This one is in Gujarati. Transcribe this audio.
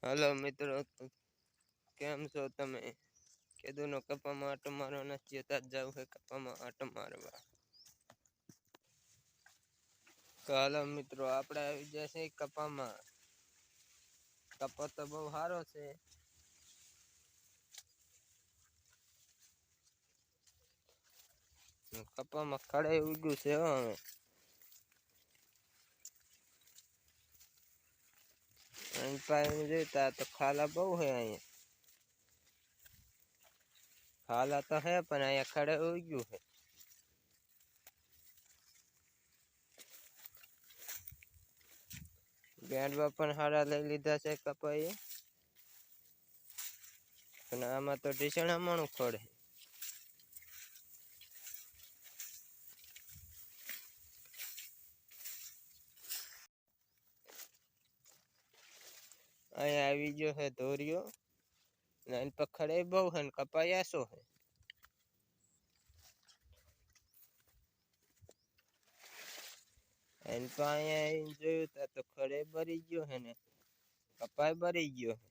હાલો મિત્રો, કેમ છો તમે? કીધું કપામાં આટો મારવા નથી જતા, જવું છે કપામાં આટો મારવા. તો હાલો મિત્રો, આપણે આવી જશે કપામાં. કપા તો બહુ સારો છે. કપામાં ખડે ઉગ્યું છે હવે. અહીં પાણી જોઈતા તો ખાલા બહુ હે અહીંયા. ખાલા તો હે પણ અહીંયા ખડે ઉગ્યું છે. બેન્ડવા પણ હારા લઈ લીધા છે કપાઈએ. અને આમાં તો ઢીસણામણું ખોડે. અહીંયા આવી ગયો છે ધોરિયો. એની પખડે બહુ હે ને કપાયાસો હે. એને તો અહીંયા જોયું તા તો ખડે ભરી ગયો હે ને કપાય ભરી ગયો હે.